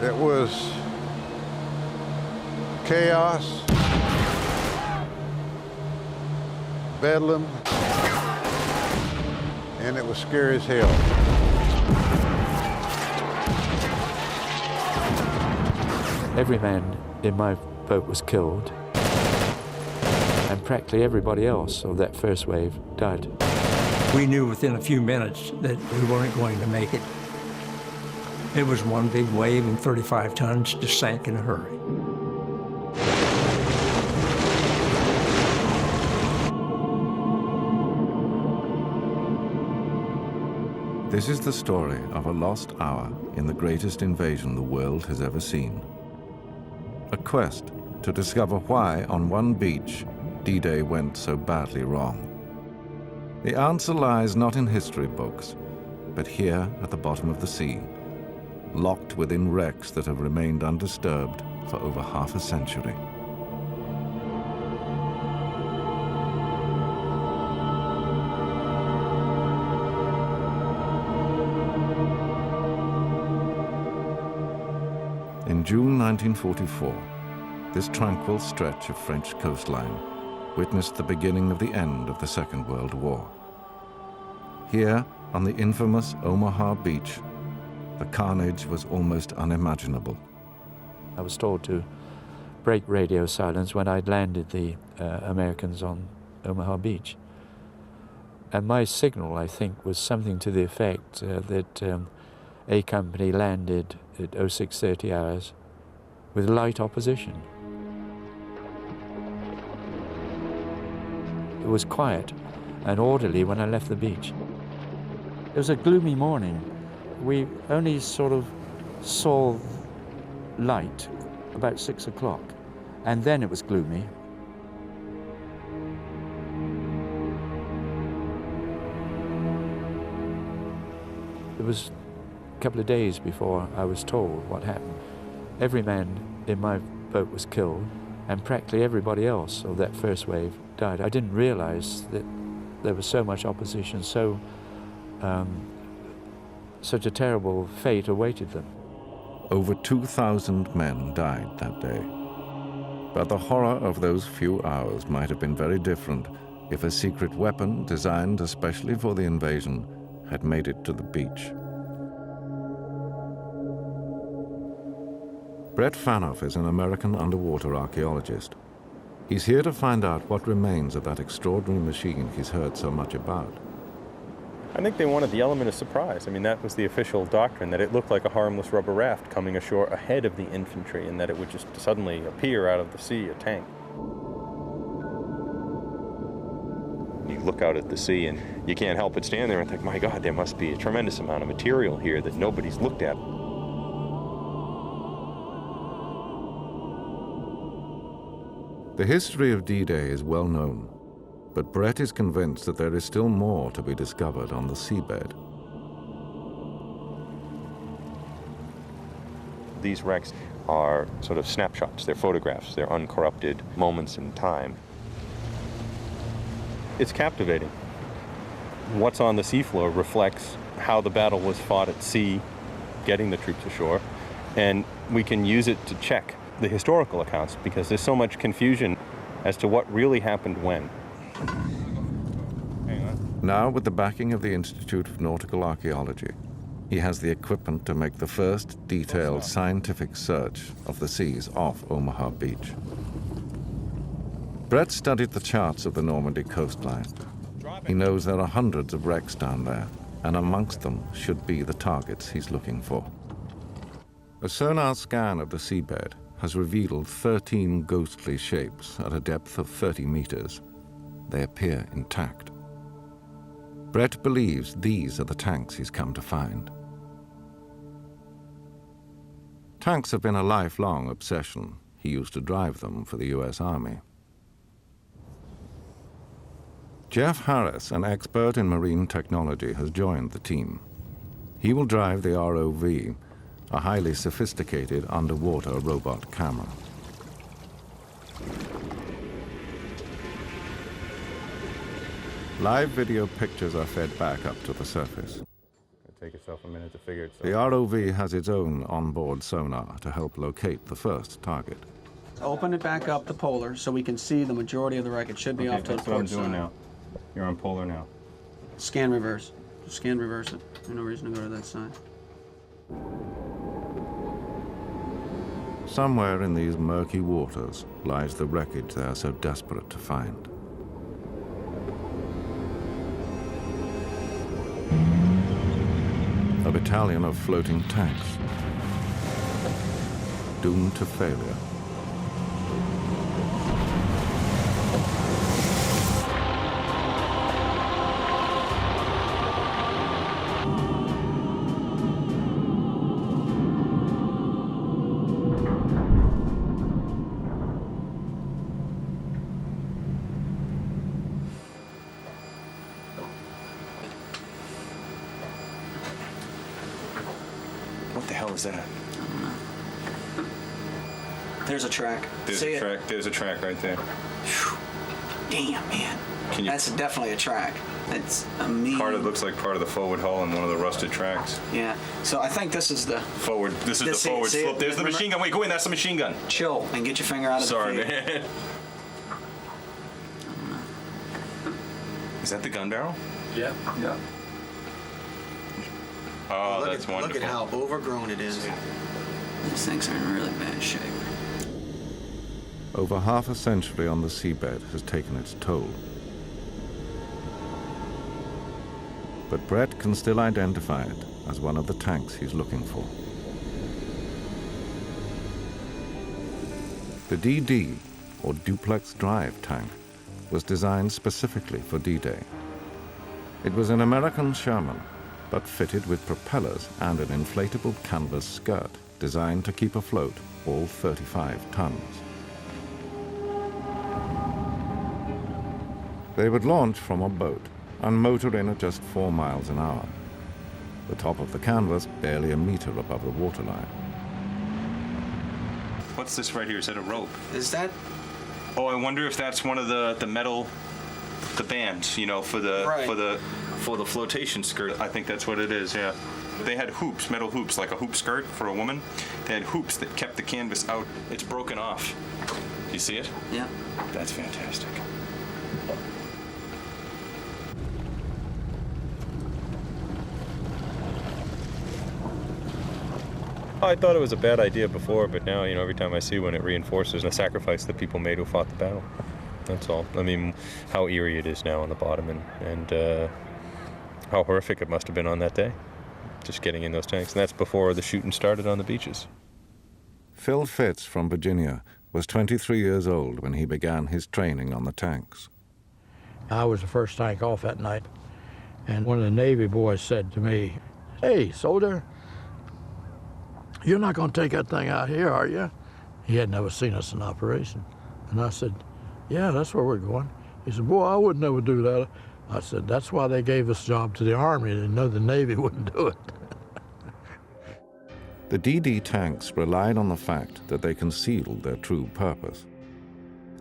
It was chaos, bedlam, and it was scary as hell. Every man in my boat was killed, and practically everybody else of that first wave died. We knew within a few minutes that we weren't going to make it. It was one big wave, and 35 tons just sank in a hurry. This is the story of a lost hour in the greatest invasion the world has ever seen. A quest to discover why on one beach D-Day went so badly wrong. The answer lies not in history books, but here at the bottom of the sea, locked within wrecks that have remained undisturbed for over half a century. In June 1944, this tranquil stretch of French coastline witnessed the beginning of the end of the Second World War. Here, on the infamous Omaha beach, the carnage was almost unimaginable. I was told to break radio silence when I'd landed the Americans on Omaha Beach. And my signal, I think, was something to the effect that A Company landed at 06:30 hours with light opposition. It was quiet and orderly when I left the beach. It was a gloomy morning. We only sort of saw light about 6 o'clock, and then it was gloomy. It was a couple of days before I was told what happened. Every man in my boat was killed, and practically everybody else of that first wave died. I didn't realize that there was so much opposition, such a terrible fate awaited them. Over 2,000 men died that day. But the horror of those few hours might have been very different if a secret weapon designed especially for the invasion had made it to the beach. Brett Fanoff is an American underwater archaeologist. He's here to find out what remains of that extraordinary machine he's heard so much about. I think they wanted the element of surprise. I mean, that was the official doctrine, that it looked like a harmless rubber raft coming ashore ahead of the infantry, and that it would just suddenly appear out of the sea, a tank. You look out at the sea and you can't help but stand there and think, my God, there must be a tremendous amount of material here that nobody's looked at. The history of D-Day is well known, but Brett is convinced that there is still more to be discovered on the seabed. These wrecks are sort of snapshots, they're photographs, they're uncorrupted moments in time. It's captivating. What's on the seafloor reflects how the battle was fought at sea, getting the troops ashore, and we can use it to check the historical accounts, because there's so much confusion as to what really happened when. Now, with the backing of the Institute of Nautical Archaeology, he has the equipment to make the first detailed scientific search of the seas off Omaha Beach. Brett studied the charts of the Normandy coastline. He knows there are hundreds of wrecks down there, and amongst them should be the targets he's looking for. A sonar scan of the seabed has revealed 13 ghostly shapes at a depth of 30 meters. They appear intact. Brett believes these are the tanks he's come to find. Tanks have been a lifelong obsession. He used to drive them for the US Army. Jeff Harris, an expert in marine technology, has joined the team. He will drive the ROV, a highly sophisticated underwater robot camera. Live video pictures are fed back up to the surface. Take yourself a minute to figure it out. The ROV has its own onboard sonar to help locate the first target. Open it back up to polar so we can see the majority of the wreck. It should be off to the that's what I'm port doing side. now. You're on polar now. Scan reverse. Just scan reverse it. There's no reason to go to that side. Somewhere in these murky waters lies the wreckage they are so desperate to find. A battalion of floating tanks, doomed to failure. What the hell is that? There's a track. See it? There's a track right there. Damn, man. Can you? That's definitely a track. It's a mean. Looks like part of the forward hull and one of the rusted tracks. Yeah. So I think this is the Forward. This is This- the forward see it? slope. There's the Remember- machine gun. Wait, go in. That's the machine gun. chill and get your finger out of Sorry, the feed. man. Is that the gun barrel? Yeah. Oh, that's wonderful. Look at how overgrown it is. These things are in really bad shape. Over half a century on the seabed has taken its toll. But Brett can still identify it as one of the tanks he's looking for. The DD, or duplex drive tank, was designed specifically for D-Day. It was an American Sherman, but fitted with propellers and an inflatable canvas skirt designed to keep afloat all 35 tons. They would launch from a boat and motor in at just 4 miles an hour. The top of the canvas barely a meter above the waterline. What's this right here? Is that a rope? Is that Oh, I wonder if that's one of the metal, the bands, you know, for the Right. for the flotation skirt. I think that's what it is. Yeah. They had hoops, metal hoops, like a hoop skirt for a woman. They had hoops that kept the canvas out. It's broken off. Do you see it? Yeah. That's fantastic. I thought it was a bad idea before, but now, you know, every time I see one, it reinforces the sacrifice that people made who fought the battle. That's all. I mean, how eerie it is now on the bottom, and how horrific it must have been on that day, just getting in those tanks. And that's before the shooting started on the beaches. Phil Fitz from Virginia was 23 years old when he began his training on the tanks. I was the first tank off that night, and one of the Navy boys said to me, "Hey, soldier, you're not going to take that thing out here, are you?" He had never seen us in operation. And I said, "Yeah, that's where we're going." He said, "Boy, I would never do that." I said, "That's why they gave this job to the Army. They know the Navy wouldn't do it." The DD tanks relied on the fact that they concealed their true purpose.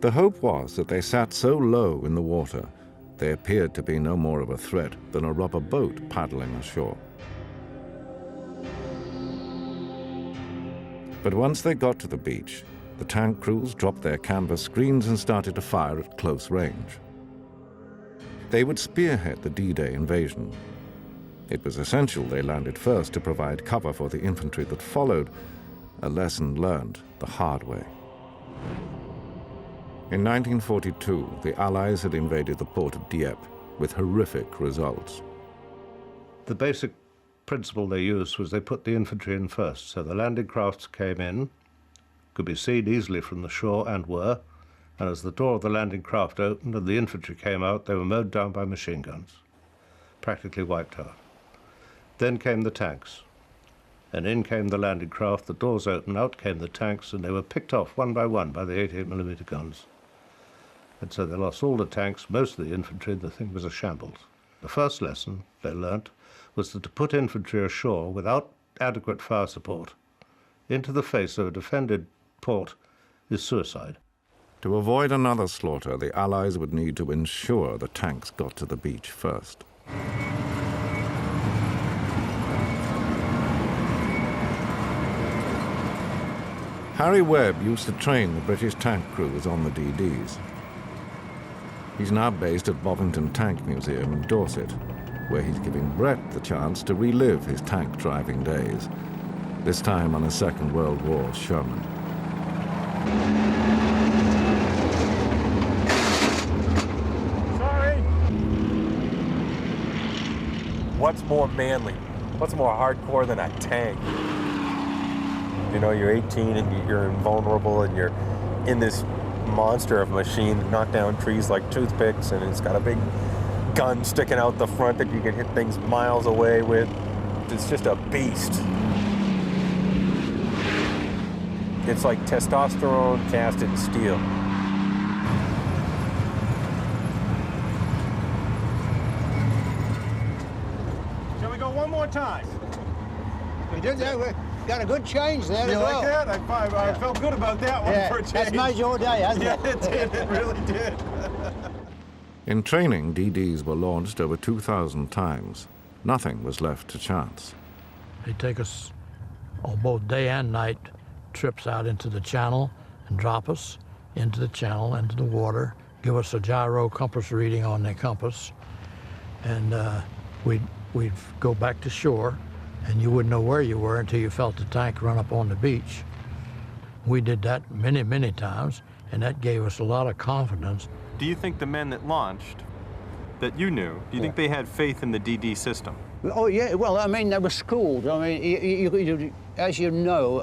The hope was that they sat so low in the water, they appeared to be no more of a threat than a rubber boat paddling ashore. But once they got to the beach, the tank crews dropped their canvas screens and started to fire at close range. They would spearhead the D-Day invasion. It was essential they landed first to provide cover for the infantry that followed, a lesson learned the hard way. In 1942, the Allies had invaded the port of Dieppe with horrific results. The basic principle they used was they put the infantry in first, so the landing crafts came in, could be seen easily from the shore and were, and as the door of the landing craft opened and the infantry came out, they were mowed down by machine guns, practically wiped out. Then came the tanks, and in came the landing craft, the doors opened, out came the tanks, and they were picked off one by one by the 88mm guns. And so they lost all the tanks, most of the infantry, and the thing was a shambles. The first lesson they learnt was that to put infantry ashore without adequate fire support into the face of a defended port is suicide. To avoid another slaughter, the Allies would need to ensure the tanks got to the beach first. Harry Webb used to train the British tank crews on the DDs. He's now based at Bovington Tank Museum in Dorset, where he's giving Brett the chance to relive his tank driving days, this time on a Second World War Sherman. Sorry! What's more manly? What's more hardcore than a tank? You know, you're 18 and you're invulnerable and you're in this monster of a machine that knock down trees like toothpicks, and it's got a big gun sticking out the front that you can hit things miles away with. It's just a beast. It's like testosterone cast in steel. Shall we go one more time? We did that. We got a good change there You as well. like that? I felt good about that one for a change. That's made your day, hasn't Yeah, it? it did. It really did. In training, DDs were launched over 2,000 times. Nothing was left to chance. They take us on both day and night trips out into the channel and drop us into the channel, into the water, give us a gyro compass reading on their compass, and we'd go back to shore, and you wouldn't know where you were until you felt the tank run up on the beach. We did that many, many times, and that gave us a lot of confidence. Do you think the men that launched, that you knew, do you think they had faith in the DD system? Oh, yeah. Well, I mean, they were schooled. I mean, as you know,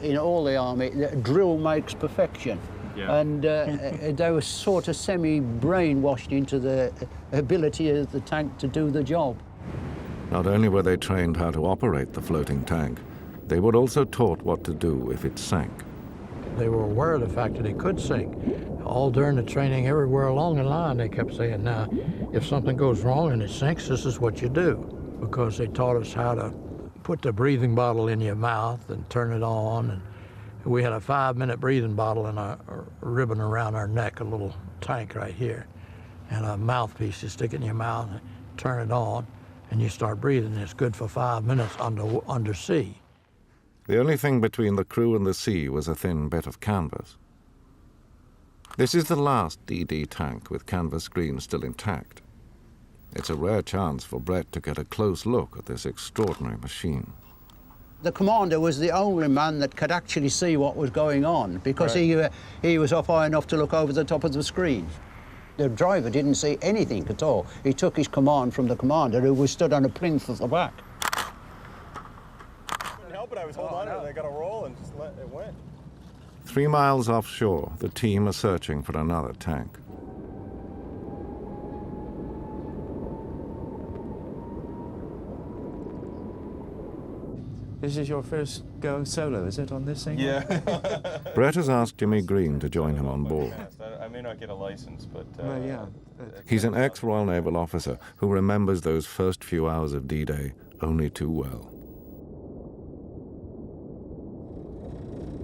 in all the army, drill makes perfection. Yeah. And they were sort of semi-brainwashed into the ability of the tank to do the job. Not only were they trained how to operate the floating tank, they were also taught what to do if it sank. They were aware of the fact that it could sink. All during the training, everywhere along the line, they kept saying, now, if something goes wrong and it sinks, this is what you do. Because they taught us how to put the breathing bottle in your mouth and turn it on. And we had a 5-minute breathing bottle and a ribbon around our neck, a little tank right here, and a mouthpiece you stick in your mouth and turn it on, and you start breathing. It's good for 5 minutes undersea. The only thing between the crew and the sea was a thin bit of canvas. This is the last DD tank with canvas screen still intact. It's a rare chance for Brett to get a close look at this extraordinary machine. The commander was the only man that could actually see what was going on because he was up high enough to look over the top of the screen. The driver didn't see anything at all. He took his command from the commander, who was stood on a plinth at the back. Couldn't help it. I was holding on to it. I got a roll and just let it went. 3 miles offshore, the team are searching for another tank. This is your first go solo, is it, on this thing? Yeah. Brett has asked Jimmy Green to join him on board. I may not get a license, but... Well, yeah. He's an ex-Royal Naval officer who remembers those first few hours of D-Day only too well.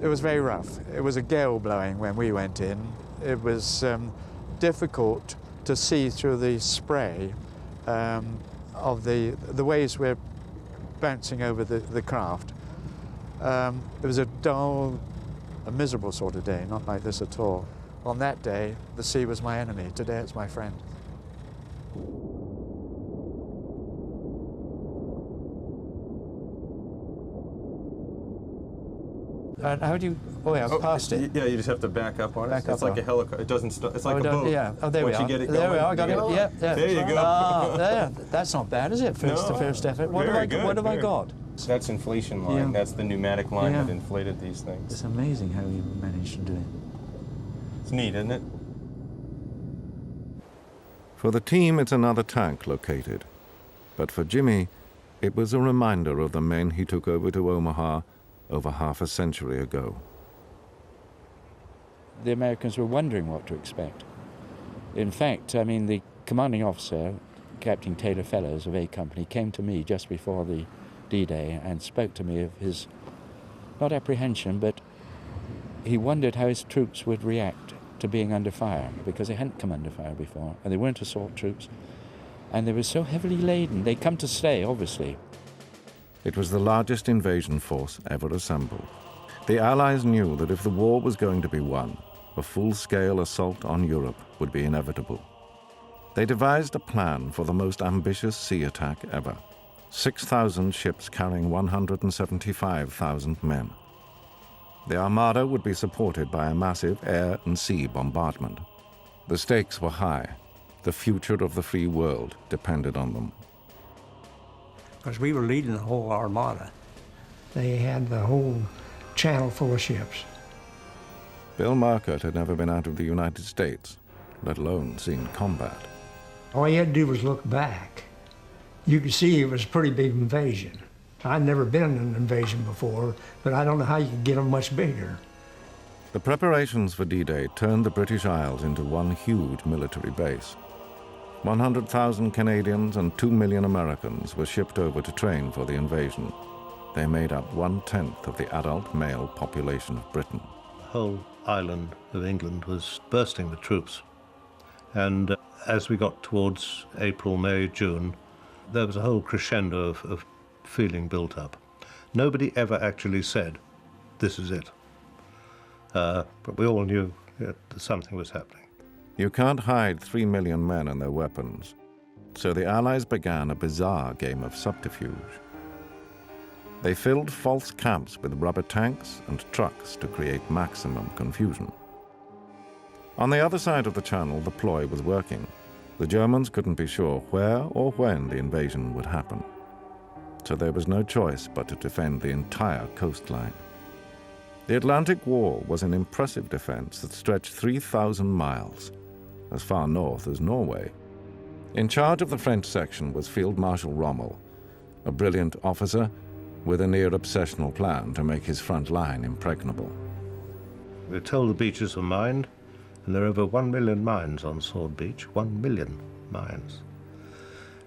It was very rough. It was a gale blowing when we went in. It was difficult to see through the spray of the waves were bouncing over the craft. It was a dull, a miserable sort of day, not like this at all. On that day, the sea was my enemy. Today, it's my friend. How do you? Oh yeah, I've passed it. Yeah, you just have to back up on it. Back It's up like on a helicopter. It doesn't stop. It's like a boat. Yeah. Oh, there we Once are. you get it There we going, are. I got you it. get Yeah. Yeah. There you go. There. That's not bad, is it? First effort. What have I? Very What have I good. got? That's inflation line. Yeah. That's the pneumatic line Yeah. that inflated these things. It's amazing how you managed to do it. It's neat, isn't it? For the team, it's another tank located. But for Jimmy, it was a reminder of the men he took over to Omaha over half a century ago. The Americans were wondering what to expect. In fact, I mean, the commanding officer, Captain Taylor Fellows of A Company, came to me just before the D-Day and spoke to me of his, not apprehension, but he wondered how his troops would react to being under fire, because they hadn't come under fire before, and they weren't assault troops, and they were so heavily laden. They'd come to stay, obviously. It was the largest invasion force ever assembled. The Allies knew that if the war was going to be won, a full-scale assault on Europe would be inevitable. They devised a plan for the most ambitious sea attack ever. 6,000 ships carrying 175,000 men. The Armada would be supported by a massive air and sea bombardment. The stakes were high. The future of the free world depended on them. Because we were leading the whole Armada. They had the whole channel full of ships. Bill Marquardt had never been out of the United States, let alone seen combat. All you had to do was look back. You could see it was a pretty big invasion. I'd never been in an invasion before, but I don't know how you could get them much bigger. The preparations for D-Day turned the British Isles into one huge military base. 100,000 Canadians and 2 million Americans were shipped over to train for the invasion. They made up 1/10 of the adult male population of Britain. The whole island of England was bursting with troops. And as we got towards April, May, June, there was a whole crescendo of feeling built up. Nobody ever actually said, this is it. But we all knew that something was happening. You can't hide 3 million men and their weapons. So the Allies began a bizarre game of subterfuge. They filled false camps with rubber tanks and trucks to create maximum confusion. On the other side of the channel, the ploy was working. The Germans couldn't be sure where or when the invasion would happen. So there was no choice but to defend the entire coastline. The Atlantic Wall was an impressive defense that stretched 3,000 miles, as far north as Norway. In charge of the French section was Field Marshal Rommel, a brilliant officer with a near-obsessional plan to make his front line impregnable. We were told the beaches were mined, and there are over 1 million mines on Sword Beach, 1 million mines.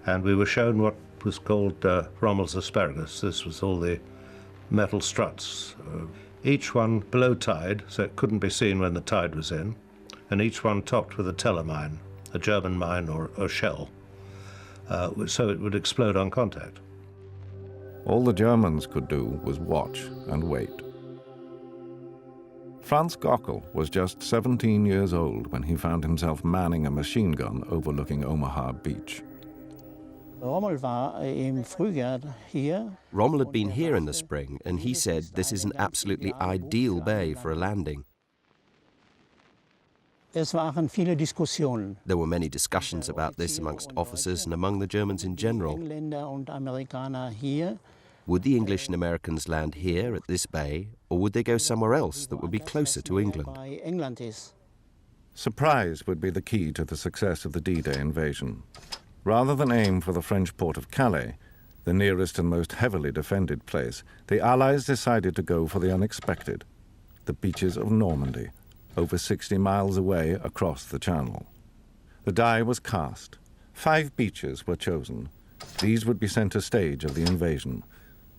And we were shown what was called Rommel's asparagus. This was all the metal struts, each one below tide, so it couldn't be seen when the tide was in, and each one topped with a telemine, a German mine or a shell, so it would explode on contact. All the Germans could do was watch and wait. Franz Gockel was just 17 years old when he found himself manning a machine gun overlooking Omaha Beach. Rommel had been here in the spring, and he said this is an absolutely ideal bay for a landing. There were many discussions about this amongst officers and among the Germans in general. Would the English and Americans land here at this bay, or would they go somewhere else that would be closer to England? Surprise would be the key to the success of the D-Day invasion. Rather than aim for the French port of Calais, the nearest and most heavily defended place, the Allies decided to go for the unexpected, the beaches of Normandy, over 60 miles away across the Channel. The die was cast. 5 beaches were chosen. These would be center stage of the invasion,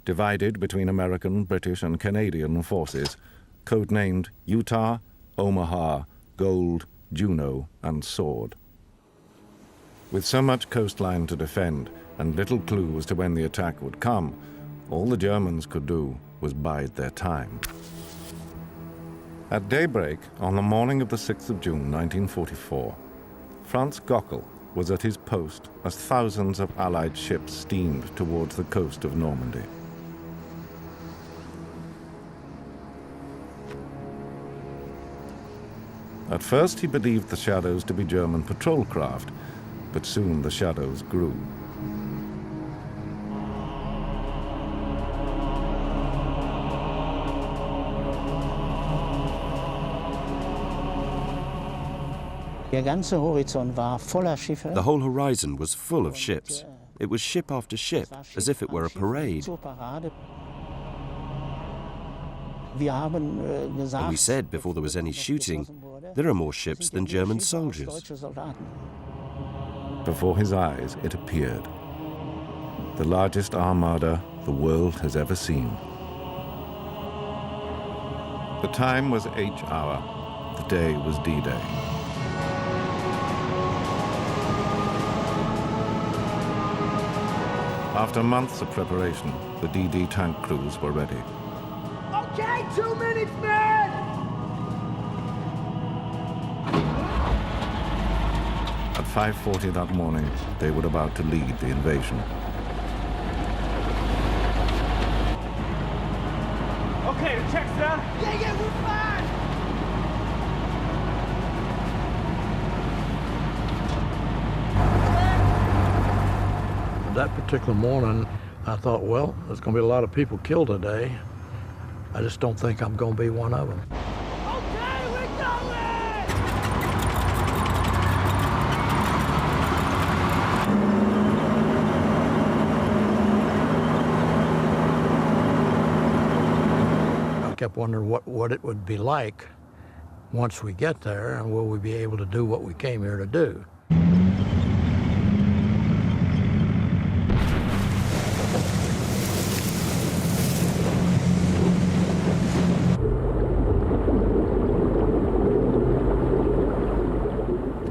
divided between American, British, and Canadian forces, codenamed Utah, Omaha, Gold, Juno, and Sword. With so much coastline to defend and little clue as to when the attack would come, all the Germans could do was bide their time. At daybreak on the morning of the 6th of June 1944, Franz Gockel was at his post as thousands of Allied ships steamed towards the coast of Normandy. At first he believed the shadows to be German patrol craft, but soon the shadows grew. The whole horizon was full of ships. It was ship after ship, as if it were a parade. And we said before there was any shooting, there are more ships than German soldiers. Before his eyes, it appeared. The largest armada the world has ever seen. The time was H hour. The day was D-Day. After months of preparation, the DD tank crews were ready. Okay, 2 minutes, man! At 5:40 that morning, they were about to lead the invasion. Okay, the check's done. Yeah, we're fine. That particular morning, I thought, well, there's going to be a lot of people killed today. I just don't think I'm going to be one of them. Okay, we're going! I kept wondering what it would be like once we get there, and will we be able to do what we came here to do.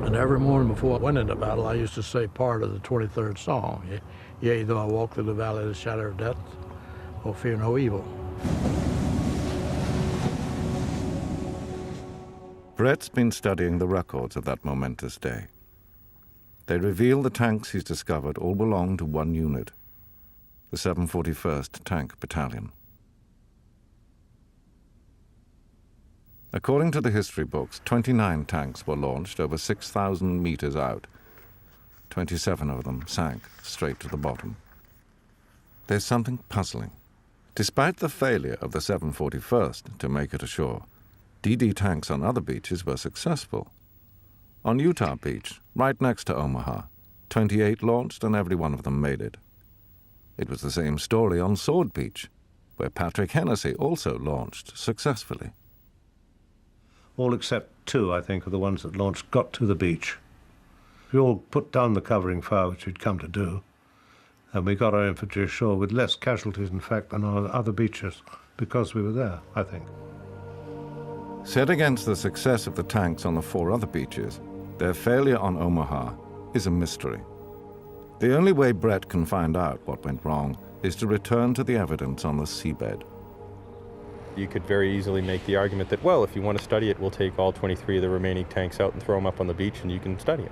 And every morning before I went into battle, I used to say part of the 23rd song. Yea, though I walk through the valley of the shadow of death, will fear no evil. Brett's been studying the records of that momentous day. They reveal the tanks he's discovered all belong to one unit, the 741st Tank Battalion. According to the history books, 29 tanks were launched over 6,000 meters out. 27 of them sank straight to the bottom. There's something puzzling. Despite the failure of the 741st to make it ashore, DD tanks on other beaches were successful. On Utah Beach, right next to Omaha, 28 launched and every one of them made it. It was the same story on Sword Beach, where Patrick Hennessy also launched successfully. All except 2, I think, of the ones that launched got to the beach. We all put down the covering fire, which we'd come to do, and we got our infantry ashore with less casualties, in fact, than on other beaches, because we were there, I think. Set against the success of the tanks on the 4 other beaches, their failure on Omaha is a mystery. The only way Brett can find out what went wrong is to return to the evidence on the seabed. You could very easily make the argument that, well, if you want to study it, we'll take all 23 of the remaining tanks out and throw them up on the beach and you can study it.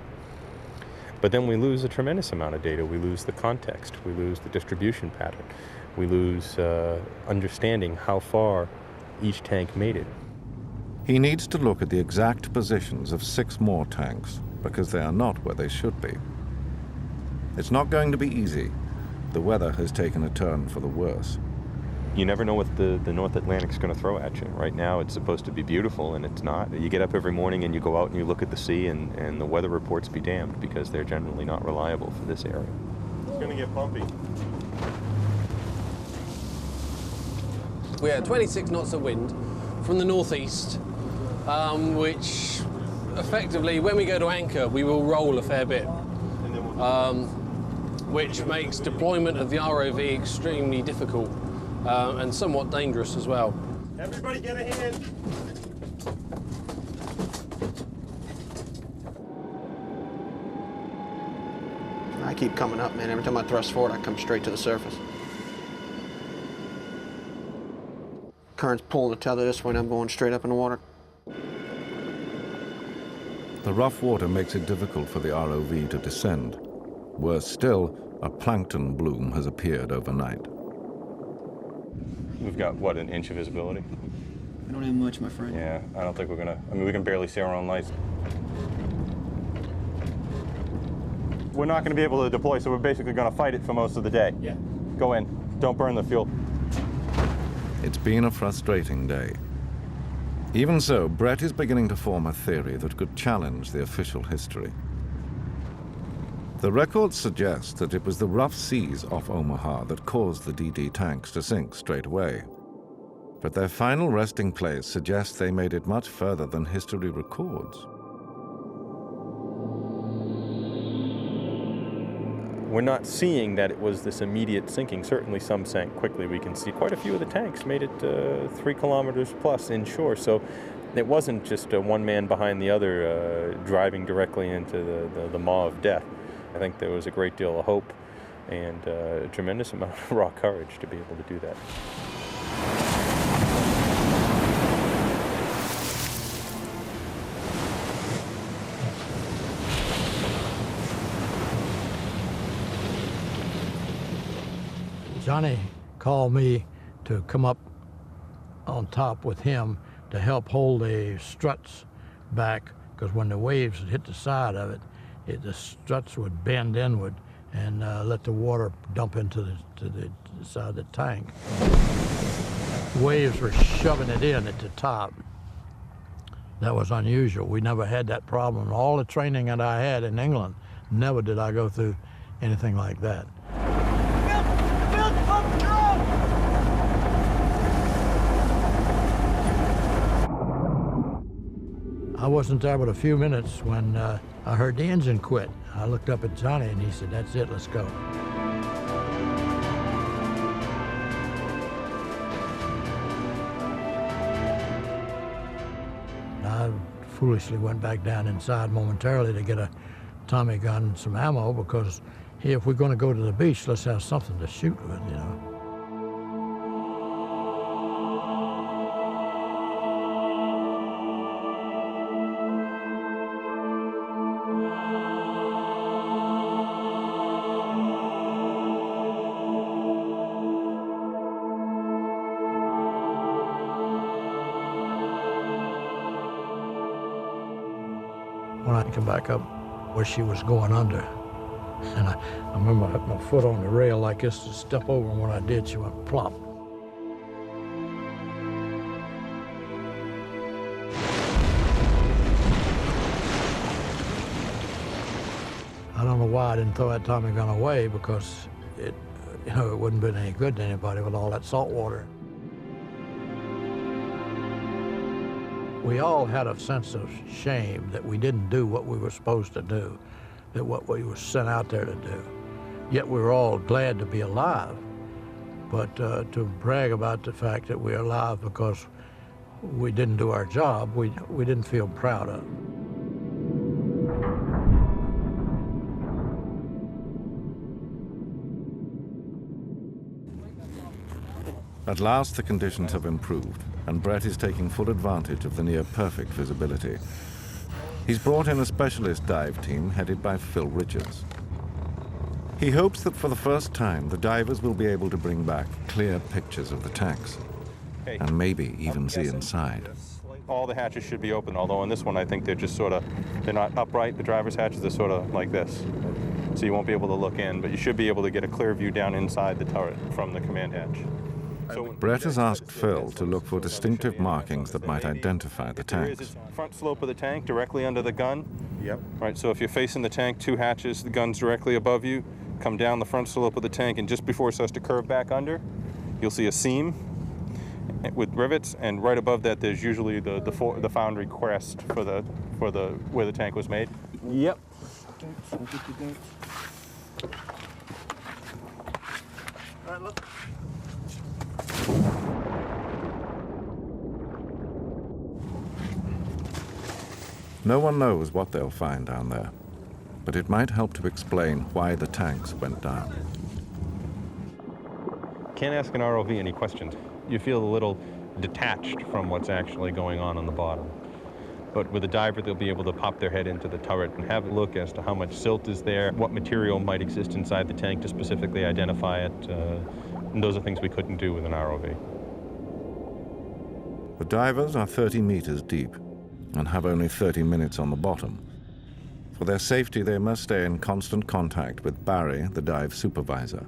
But then we lose a tremendous amount of data. We lose the context. We lose the distribution pattern. We lose understanding how far each tank made it. He needs to look at the exact positions of 6 more tanks because they are not where they should be. It's not going to be easy. The weather has taken a turn for the worse. You never know what the North Atlantic's going to throw at you. Right now it's supposed to be beautiful and it's not. You get up every morning and you go out and you look at the sea and the weather reports be damned because they're generally not reliable for this area. It's going to get bumpy. We had 26 knots of wind from the northeast, which effectively, when we go to anchor, we will roll a fair bit, which makes deployment of the ROV extremely difficult and somewhat dangerous as well. Everybody get a hand. I keep coming up, man. Every time I thrust forward, I come straight to the surface. Current's pulling the tether this way, and I'm going straight up in the water. The rough water makes it difficult for the ROV to descend. Worse still, a plankton bloom has appeared overnight. We've got, what, an inch of visibility? I don't have much, my friend. Yeah, I don't think we're gonna, I mean, we can barely see our own lights. We're not gonna be able to deploy, so we're basically gonna fight it for most of the day. Yeah. Go in, don't burn the fuel. It's been a frustrating day. Even so, Brett is beginning to form a theory that could challenge the official history. The records suggest that it was the rough seas off Omaha that caused the DD tanks to sink straight away. But their final resting place suggests they made it much further than history records. We're not seeing that it was this immediate sinking. Certainly some sank quickly. We can see quite a few of the tanks made it 3 kilometers plus inshore. So it wasn't just one man behind the other driving directly into the maw of death. I think there was a great deal of hope and a tremendous amount of raw courage to be able to do that. Johnny called me to come up on top with him to help hold the struts back, because when the waves would hit the side of it, the struts would bend inward and let the water dump into the side of the tank. Waves were shoving it in at the top. That was unusual. We never had that problem. All the training that I had in England, never did I go through anything like that. I wasn't there but a few minutes when I heard the engine quit. I looked up at Johnny and he said, "That's it, let's go." I foolishly went back down inside momentarily to get a Tommy gun and some ammo, because hey, if we're going to go to the beach, let's have something to shoot with, you know. When I came back up where she was going under, and I remember I had my foot on the rail like this to step over, and when I did, she went plop. I don't know why I didn't throw that Tommy gun away, because it wouldn't have been any good to anybody with all that salt water. We all had a sense of shame that we didn't do what we were supposed to do, that what we were sent out there to do. Yet we were all glad to be alive. But to brag about the fact that we're alive because we didn't do our job, we didn't feel proud of. At last, the conditions have improved, and Brett is taking full advantage of the near-perfect visibility. He's brought in a specialist dive team headed by Phil Richards. He hopes that for the first time, the divers will be able to bring back clear pictures of the tanks, and maybe even see inside. All the hatches should be open, although on this one I think they're just sort of, they're not upright. The driver's hatches are sort of like this. So you won't be able to look in, but you should be able to get a clear view down inside the turret from the command hatch. Brett has asked Phil to look for distinctive markings that might identify the tanks. Front slope of the tank directly under the gun. Yep. Right, so if you're facing the tank, two hatches, the gun's directly above you, come down the front slope of the tank, and just before it starts to curve back under, you'll see a seam with rivets, and right above that there's usually the foundry crest for the where the tank was made. Yep. All right, look. No one knows what they'll find down there, but it might help to explain why the tanks went down. Can't ask an ROV any questions. You feel a little detached from what's actually going on the bottom. But with a diver, they'll be able to pop their head into the turret and have a look as to how much silt is there, what material might exist inside the tank to specifically identify it. And those are things we couldn't do with an ROV. The divers are 30 meters deep and have only 30 minutes on the bottom. For their safety, they must stay in constant contact with Barry, the dive supervisor.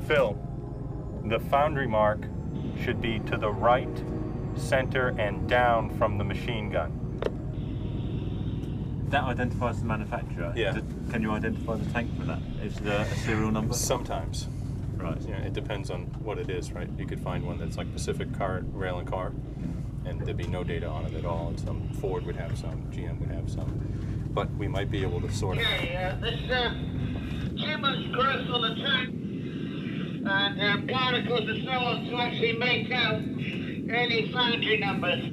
Phil, the foundry mark should be to the right center, and down from the machine gun. That identifies the manufacturer. Yeah. Can you identify the tank for that? Is there a serial number? Sometimes. Right. Yeah, it depends on what it is, right? You could find one that's like Pacific Rail and Car, and there'd be no data on it at all. And some Ford would have some, GM would have some, but we might be able to sort it. Okay, there's too much growth on the tank and particles are so on to actually make out any foundry numbers.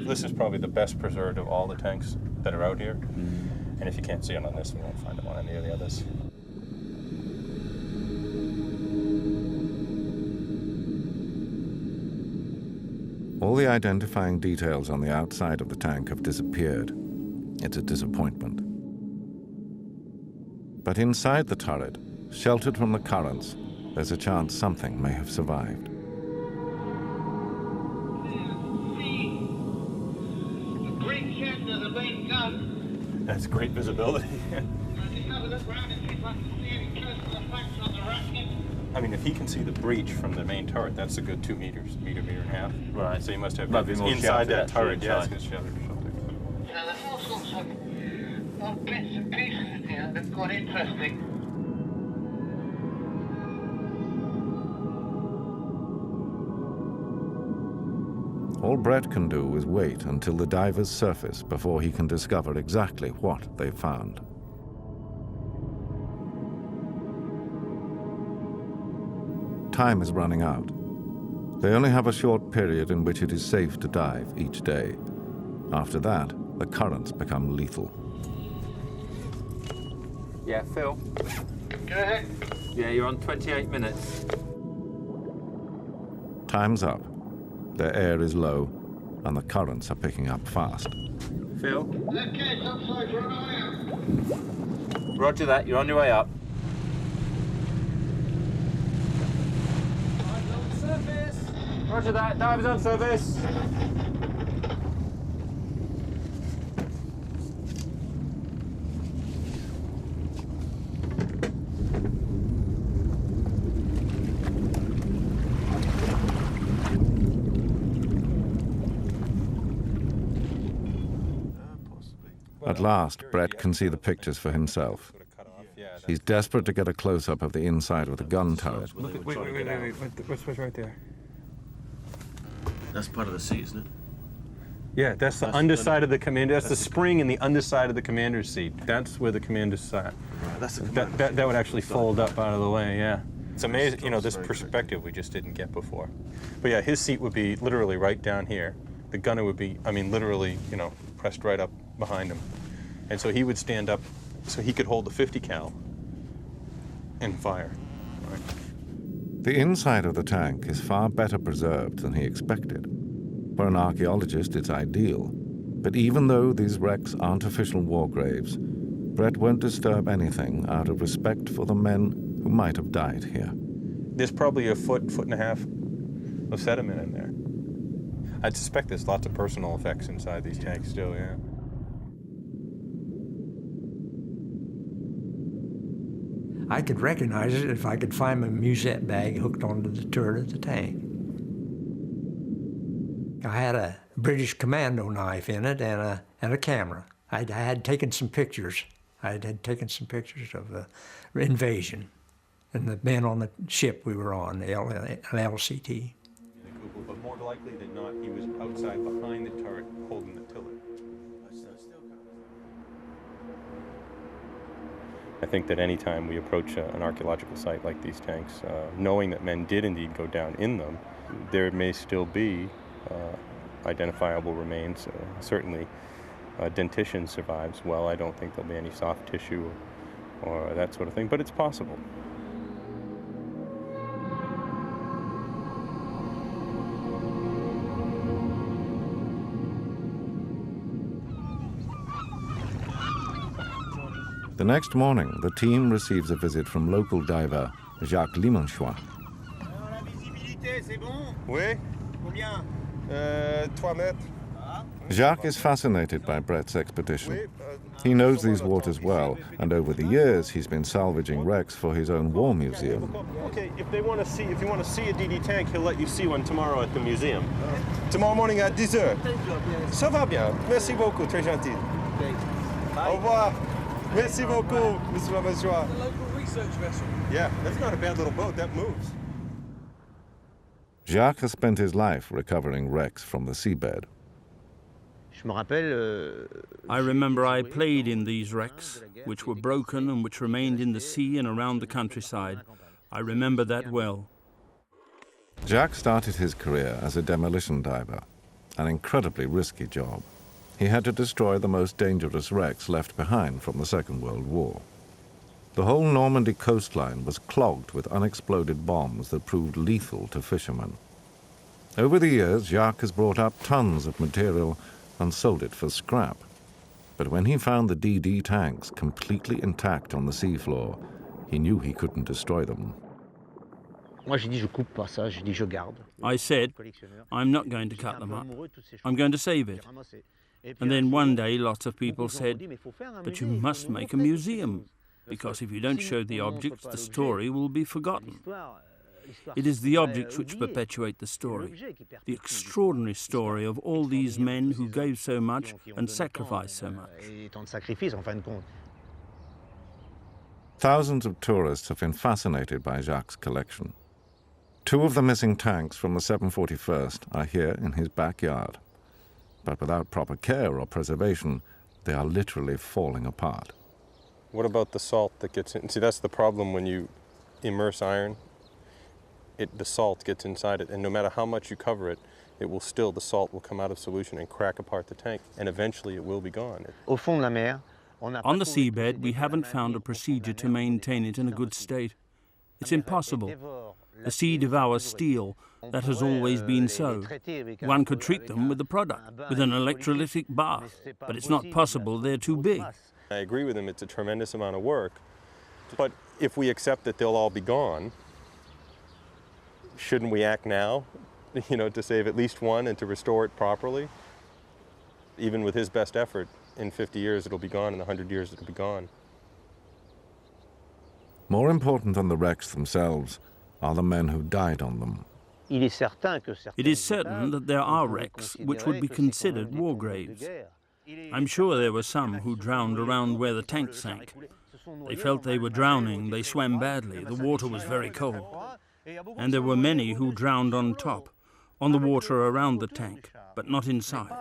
This is probably the best preserved of all the tanks that are out here. And if you can't see it on this, we won't find them on any of the others. All the identifying details on the outside of the tank have disappeared. It's a disappointment. But inside the turret, sheltered from the currents, there's a chance something may have survived. The breech end of the main gun. That's great visibility. Just have a look around and see if I can see any close effects on the racket. I mean, if he can see the breach from the main turret, that's a good 2 meters, meter and a half. Right. So you must have Might be more inside sheltered, that turret. actually, Yeah, it's inside. good shelter. Now, there's all sorts of bits and pieces in here that are quite interesting. All Brett can do is wait until the divers surface before he can discover exactly what they found. Time is running out. They only have a short period in which it is safe to dive each day. After that, the currents become lethal. Yeah, Phil. Go ahead. Yeah, you're on 28 minutes. Time's up. Their air is low, and the currents are picking up fast. Phil. Okay, topside, you're on the way out. Roger that, you're on your way up. Roger that, divers on surface. At last, Brett can see the pictures for himself. He's desperate to get a close-up of the inside of the gun turret. Wait. What's right there? That's part of the seat, isn't it? Yeah, that's the underside of the commander. That's the spring in the underside of the commander's seat. That's where the commander sat. Right, that's the that would actually fold up out of the way, yeah. It's amazing, you know, this perspective we just didn't get before. But yeah, his seat would be literally right down here. The gunner would be, I mean, literally, you know, pressed right up behind him. And so he would stand up so he could hold the 50 cal and fire. Right. The inside of the tank is far better preserved than he expected. For an archaeologist, it's ideal. But even though these wrecks aren't official war graves, Brett won't disturb anything out of respect for the men who might have died here. There's probably a foot and a half of sediment in there. I'd suspect there's lots of personal effects inside these tanks still, yeah. I could recognize it if I could find my musette bag hooked onto the turret of the tank. I had a British commando knife in it and a camera. I had taken some pictures. I had taken some pictures of the invasion and the men on the ship we were on, the LCT. But more likely than not, he was outside behind the turret holding the tiller. I think that any time we approach an archaeological site like these tanks, knowing that men did indeed go down in them, there may still be identifiable remains. Certainly, dentition survives well. I don't think there'll be any soft tissue or that sort of thing, but it's possible. The next morning, the team receives a visit from local diver Jacques Limonchois. La visibilité, c'est bon? Oui. Combien? 3 mètres. Ah, Jacques is fascinated by Brett's expedition. He knows these waters well, and over the years he's been salvaging wrecks for his own war museum. Okay, if you want to see a DD tank, he'll let you see one tomorrow at the museum. Tomorrow morning at 10h. Ça va bien. Merci beaucoup, très gentil. Au revoir. Merci beaucoup, Mr. Lamassoure. The local research vessel. Yeah, that's not a bad little boat. That moves. Jacques has spent his life recovering wrecks from the seabed. I remember I played in these wrecks, which were broken and which remained in the sea and around the countryside. I remember that well. Jacques started his career as a demolition diver, an incredibly risky job. He had to destroy the most dangerous wrecks left behind from the Second World War. The whole Normandy coastline was clogged with unexploded bombs that proved lethal to fishermen. Over the years, Jacques has brought up tons of material and sold it for scrap. But when he found the DD tanks completely intact on the seafloor, he knew he couldn't destroy them. I said, I'm not going to cut them up. I'm going to save it. And then one day lots of people said, but you must make a museum, because if you don't show the objects, the story will be forgotten. It is the objects which perpetuate the story, the extraordinary story of all these men who gave so much and sacrificed so much. Thousands of tourists have been fascinated by Jacques' collection. 2 of the missing tanks from the 741st are here in his backyard. But without proper care or preservation, they are literally falling apart. What about the salt that gets in? See, that's the problem when you immerse iron. The salt gets inside it, and no matter how much you cover it, the salt will come out of solution and crack apart the tank, and eventually it will be gone. On the seabed, we haven't found a procedure to maintain it in a good state. It's impossible. The sea devours steel. That has always been so. One could treat them with the product, with an electrolytic bath, but it's not possible. They're too big. I agree with him, it's a tremendous amount of work, but if we accept that they'll all be gone, shouldn't we act now, to save at least one and to restore it properly? Even with his best effort, in 50 years it'll be gone, in 100 years it'll be gone. More important than the wrecks themselves are the men who died on them. It is certain that there are wrecks which would be considered war graves. I'm sure there were some who drowned around where the tank sank. They felt they were drowning, they swam badly, the water was very cold. And there were many who drowned on top, on the water around the tank, but not inside.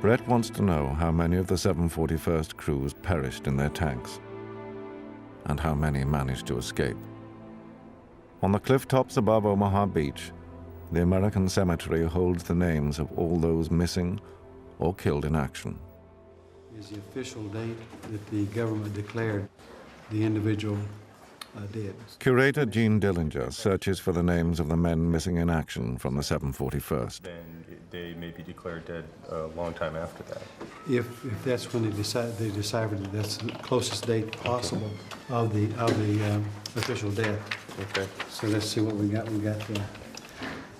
Brett wants to know how many of the 741st crews perished in their tanks and how many managed to escape. On the cliff tops above Omaha Beach, the American Cemetery holds the names of all those missing or killed in action. Is the official date that the government declared the individual dead. Curator Gene Dillinger searches for the names of the men missing in action from the 741st. Then they may be declared dead a long time after that. If that's when they deciphered that that's the closest date possible of the official death. Okay. So let's see what we got. We got the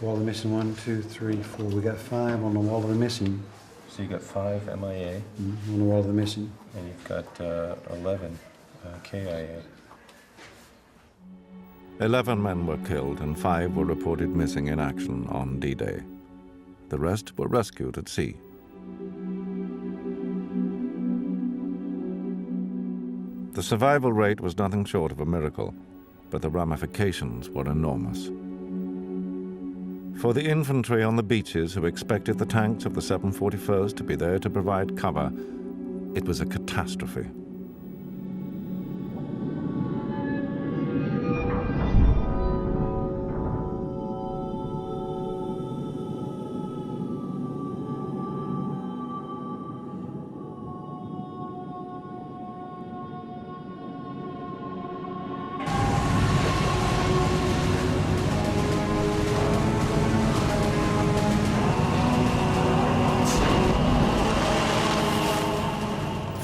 wall of the missing 1, 2, 3, 4. We got 5 on the wall of the missing. So you got 5 MIA. On the wall of the missing. And you've got 11 KIA. 11 men were killed and 5 were reported missing in action on D-Day. The rest were rescued at sea. The survival rate was nothing short of a miracle, but the ramifications were enormous. For the infantry on the beaches who expected the tanks of the 741st to be there to provide cover, it was a catastrophe.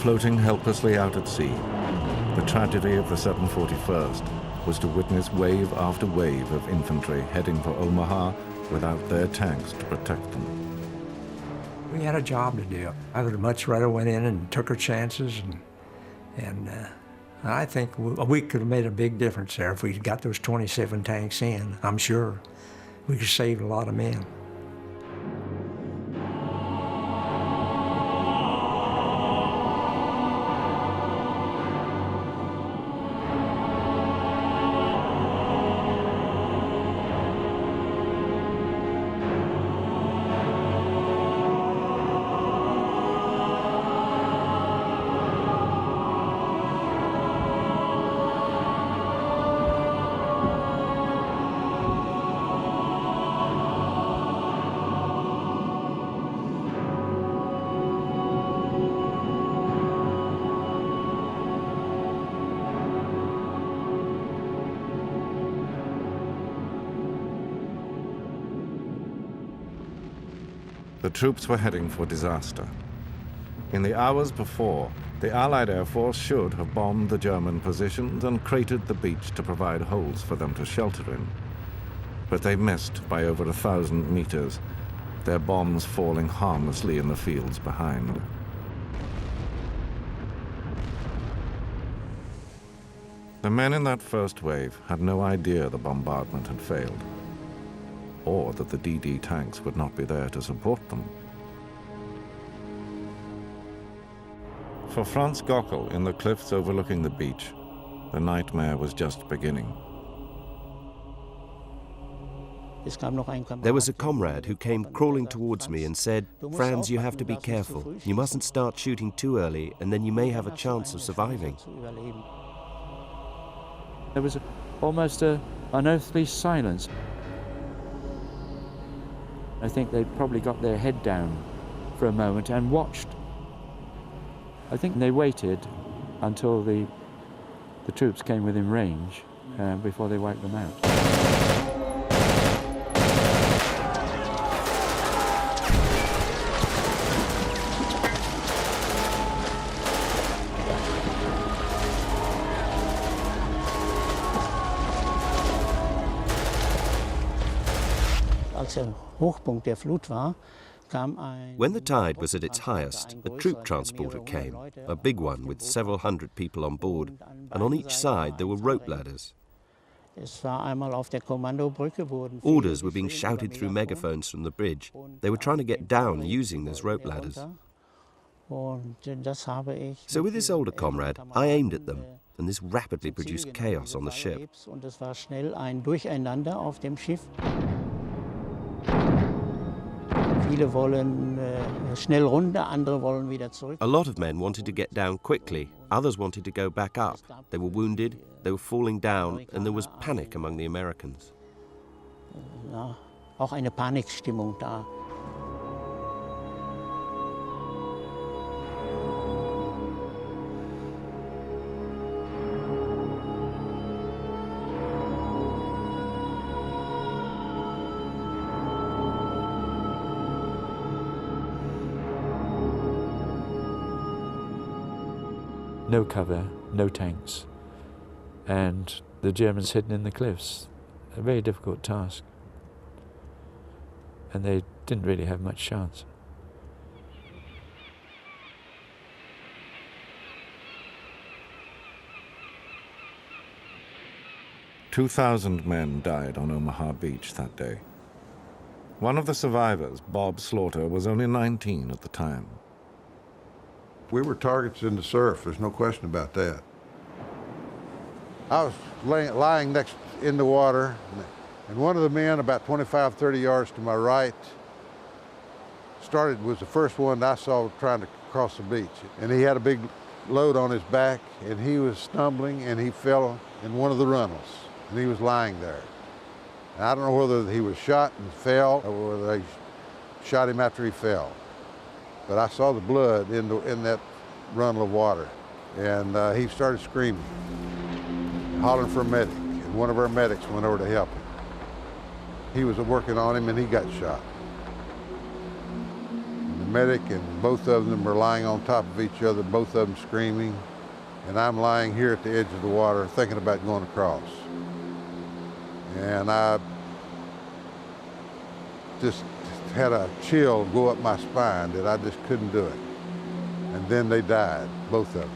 Floating helplessly out at sea, the tragedy of the 741st was to witness wave after wave of infantry heading for Omaha without their tanks to protect them. We had a job to do. I would have much rather went in and took our chances, and I think we could have made a big difference there if we got those 27 tanks in. I'm sure we could save a lot of men. The troops were heading for disaster. In the hours before, the Allied Air Force should have bombed the German positions and cratered the beach to provide holes for them to shelter in. But they missed by over 1,000 meters, their bombs falling harmlessly in the fields behind. The men in that first wave had no idea the bombardment had failed, or that the DD tanks would not be there to support them. For Franz Gockel in the cliffs overlooking the beach, the nightmare was just beginning. There was a comrade who came crawling towards me and said, "Franz, you have to be careful. You mustn't start shooting too early, and then you may have a chance of surviving." There was almost an unearthly silence. I think they probably got their head down for a moment and watched. I think they waited until the troops came within range before they wiped them out. When the tide was at its highest, a troop transporter came, a big one with several hundred people on board, and on each side there were rope ladders. Orders were being shouted through megaphones from the bridge. They were trying to get down using those rope ladders. So with this older comrade, I aimed at them, and this rapidly produced chaos on the ship. A lot of men wanted to get down quickly, others wanted to go back up. They were wounded, they were falling down, and there was panic among the Americans. Ja, auch eine Panikstimmung da. No cover, no tanks, and the Germans hidden in the cliffs. A very difficult task. And they didn't really have much chance. "2,000 men died on Omaha Beach that day. One of the survivors, Bob Slaughter, was only 19 at the time. We were targets in the surf, there's no question about that. I was lying next in the water, and one of the men about 25, 30 yards to my right was the first one I saw trying to cross the beach. And he had a big load on his back, and he was stumbling, and he fell in one of the runnels, and he was lying there. And I don't know whether he was shot and fell, or whether they shot him after he fell. But I saw the blood in that runnel of water, and he started screaming, hollering for a medic, and one of our medics went over to help him. He was working on him, and he got shot. And the medic and both of them were lying on top of each other, both of them screaming, and I'm lying here at the edge of the water thinking about going across. And I just had a chill go up my spine that I just couldn't do it. And then they died, both of them.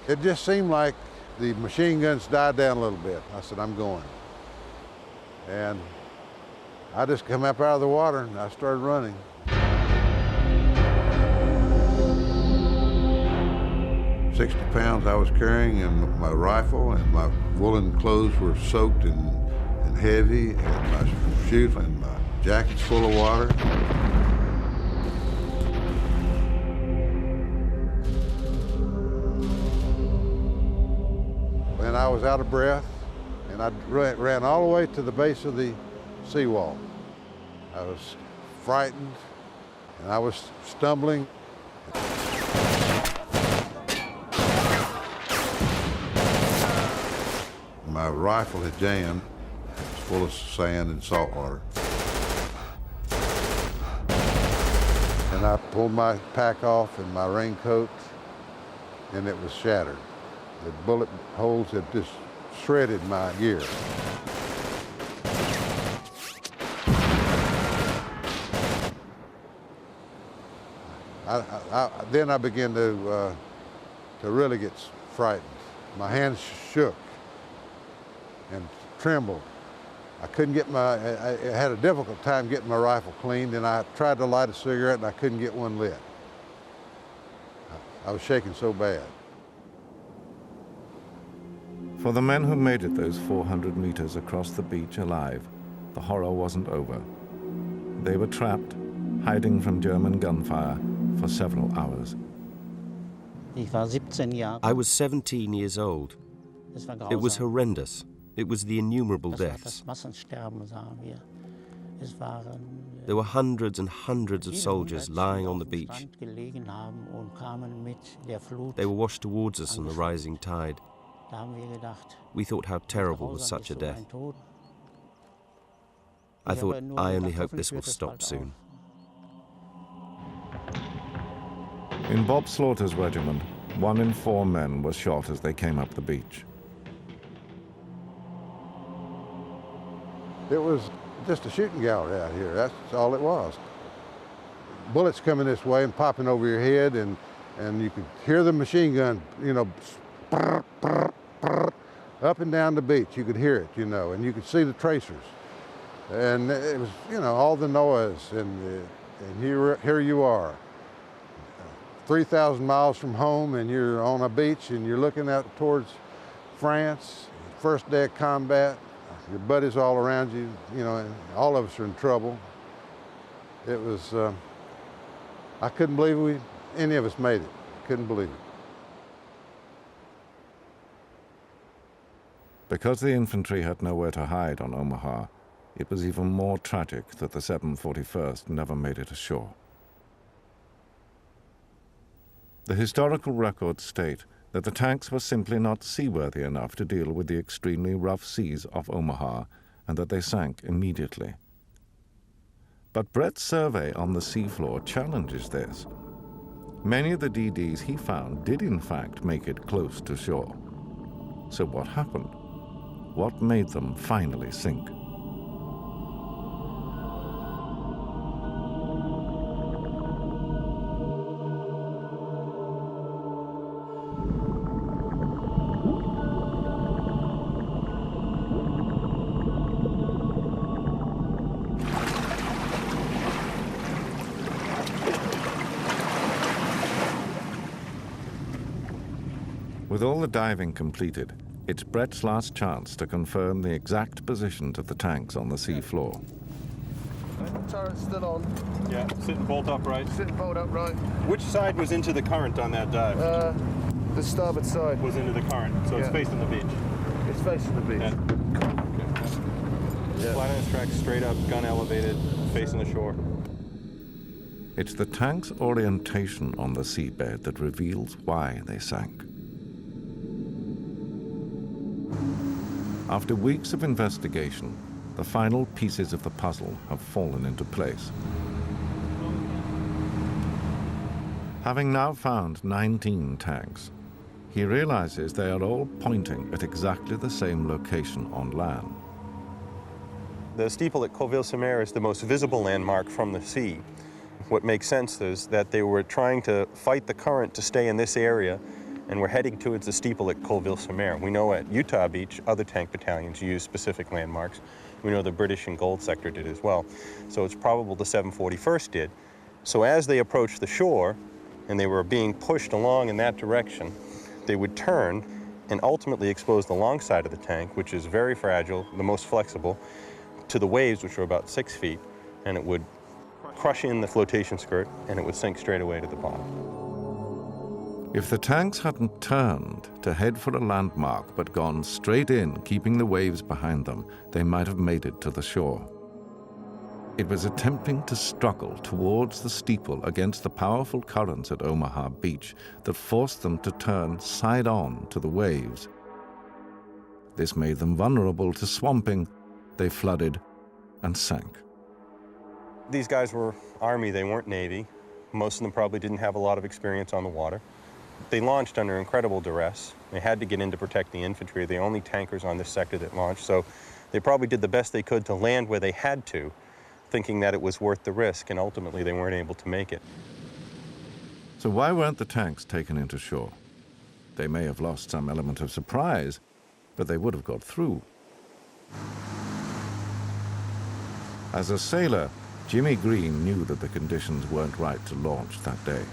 It just seemed like the machine guns died down a little bit. I said, I'm going. And I just come up out of the water and I started running. "60 pounds I was carrying, and my rifle and my woolen clothes were soaked and heavy, and my shoes and my jacket's full of water. And I was out of breath, and I ran all the way to the base of the seawall. I was frightened, and I was stumbling. My rifle had jammed. It was full of sand and salt water. And I pulled my pack off and my raincoat, and it was shattered. The bullet holes had just shredded my gear. Then I began to really get frightened. My hands shook and trembled. I couldn't get I had a difficult time getting my rifle cleaned, and I tried to light a cigarette and I couldn't get one lit. I was shaking so bad. For the men who made it those 400 meters across the beach alive, the horror wasn't over. They were trapped, hiding from German gunfire for several hours. I was 17 years old. It was horrendous. It was the innumerable deaths. There were hundreds and hundreds of soldiers lying on the beach. They were washed towards us on the rising tide. We thought how terrible was such a death. I thought, I only hope this will stop soon. In Bob Slaughter's regiment, 1 in 4 men were shot as they came up the beach. It was just a shooting gallery out here. That's all it was. Bullets coming this way and popping over your head, and you could hear the machine gun, you know, brr, brr, brr, up and down the beach. You could hear it, you know, and you could see the tracers. And it was, you know, all the noise, and here you are, 3,000 miles from home, and you're on a beach, and you're looking out towards France, first day of combat. Your buddies all around you, you know, and all of us are in trouble. It was, I couldn't believe any of us made it. Couldn't believe it. Because the infantry had nowhere to hide on Omaha, it was even more tragic that the 741st never made it ashore. The historical records state that the tanks were simply not seaworthy enough to deal with the extremely rough seas of Omaha, and that they sank immediately. But Brett's survey on the seafloor challenges this. Many of the DDs he found did in fact make it close to shore. So what happened? What made them finally sink? With all the diving completed, it's Brett's last chance to confirm the exact positions of the tanks on the seafloor. Turret's still on. Yeah, sitting bolt upright. Sitting bolt upright. Which side was into the current on that dive? The starboard side. Was into the current, so it's facing the beach. It's facing the beach. Yeah. Flat on its tracks, straight up, gun elevated, facing the shore. It's the tank's orientation on the seabed that reveals why they sank. After weeks of investigation, the final pieces of the puzzle have fallen into place. Having now found 19 tanks, he realizes they are all pointing at exactly the same location on land. The steeple at Colville-sur-Mer is the most visible landmark from the sea. What makes sense is that they were trying to fight the current to stay in this area, and we're heading towards the steeple at Colville-sur-Mer. We know at Utah Beach, other tank battalions use specific landmarks. We know the British and Gold Sector did as well. So it's probable the 741st did. So as they approached the shore, and they were being pushed along in that direction, they would turn and ultimately expose the long side of the tank, which is very fragile, the most flexible, to the waves, which are about 6 feet, and it would crush in the flotation skirt, and it would sink straight away to the bottom. If the tanks hadn't turned to head for a landmark but gone straight in, keeping the waves behind them, they might have made it to the shore. It was attempting to struggle towards the steeple against the powerful currents at Omaha Beach that forced them to turn side-on to the waves. This made them vulnerable to swamping. They flooded and sank. These guys were Army, they weren't Navy. Most of them probably didn't have a lot of experience on the water. They launched under incredible duress. They had to get in to protect the infantry. They're the only tankers on this sector that launched, so they probably did the best they could to land where they had to, thinking that it was worth the risk, and ultimately they weren't able to make it. So why weren't the tanks taken into shore? They may have lost some element of surprise, but they would have got through. As a sailor, Jimmy Green knew that the conditions weren't right to launch that day.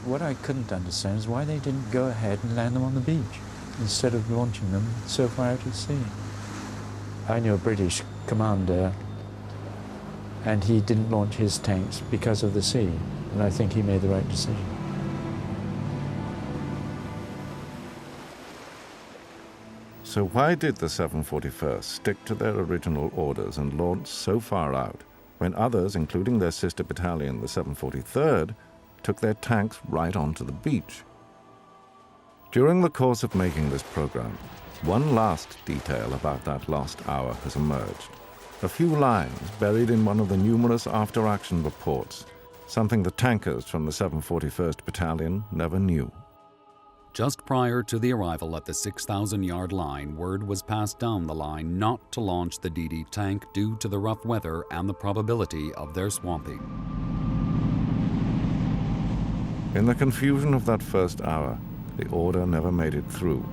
What I couldn't understand is why they didn't go ahead and land them on the beach instead of launching them so far out at sea. I knew a British commander, and he didn't launch his tanks because of the sea, and I think he made the right decision. So why did the 741st stick to their original orders and launch so far out when others, including their sister battalion, the 743rd, took their tanks right onto the beach? During the course of making this program, one last detail about that lost hour has emerged. A few lines buried in one of the numerous after-action reports, something the tankers from the 741st Battalion never knew. Just prior to the arrival at the 6,000-yard line, word was passed down the line not to launch the DD tank due to the rough weather and the probability of their swamping. In the confusion of that first hour, the order never made it through.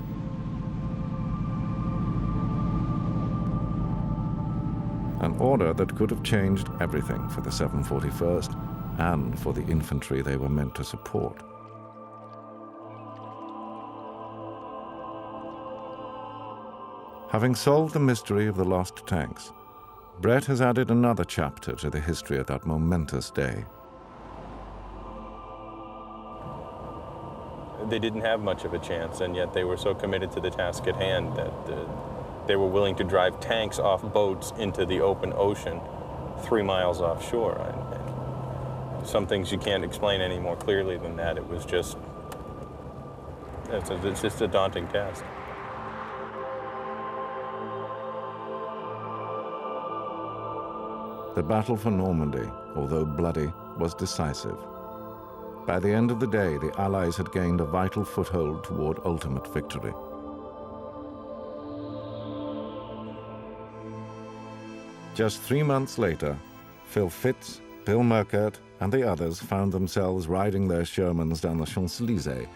An order that could have changed everything for the 741st and for the infantry they were meant to support. Having solved the mystery of the lost tanks, Brett has added another chapter to the history of that momentous day. They didn't have much of a chance, and yet they were so committed to the task at hand that they were willing to drive tanks off boats into the open ocean 3 miles offshore. And some things you can't explain any more clearly than that. It was just, it's just a daunting task. The battle for Normandy, although bloody, was decisive. By the end of the day, the Allies had gained a vital foothold toward ultimate victory. Just 3 months later, Phil Fitz, Bill Merkert, and the others found themselves riding their Shermans down the Champs-Élysées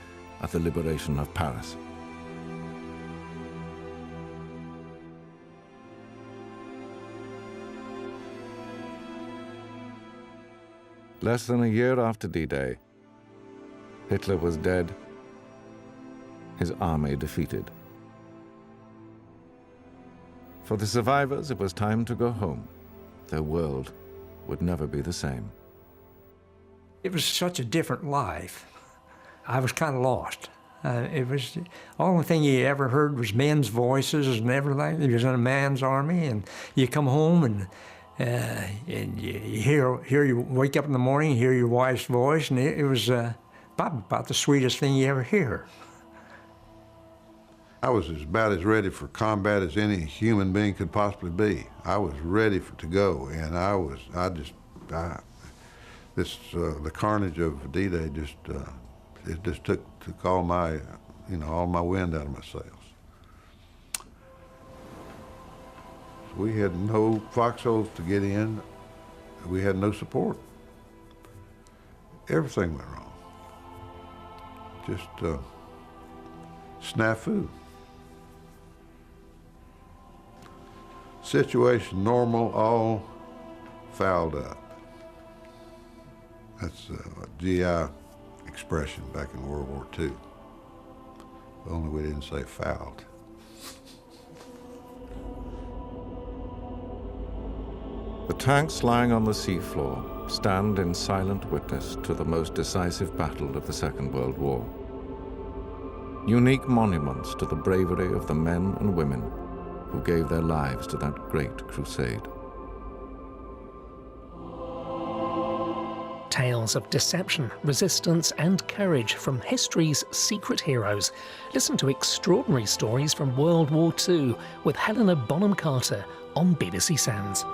at the liberation of Paris. Less than a year after D-Day, Hitler was dead, his army defeated. For the survivors, it was time to go home. Their world would never be the same. It was such a different life. I was kind of lost. It was the only thing you ever heard was men's voices and everything. It was in a man's army, and you come home and you hear you wake up in the morning, hear your wife's voice, and it was probably about the sweetest thing you ever hear. I was about as ready for combat as any human being could possibly be. I was ready to go, and the carnage of D-Day just took all my, all my wind out of my sails. We had no foxholes to get in. We had no support. Everything went wrong. Just snafu. Situation normal, all fouled up. That's a GI expression back in World War II. Only we didn't say fouled. The tanks lying on the seafloor stand in silent witness to the most decisive battle of the Second World War. Unique monuments to the bravery of the men and women who gave their lives to that great crusade. Tales of deception, resistance and courage from history's secret heroes. Listen to extraordinary stories from World War II with Helena Bonham Carter on BBC Sounds.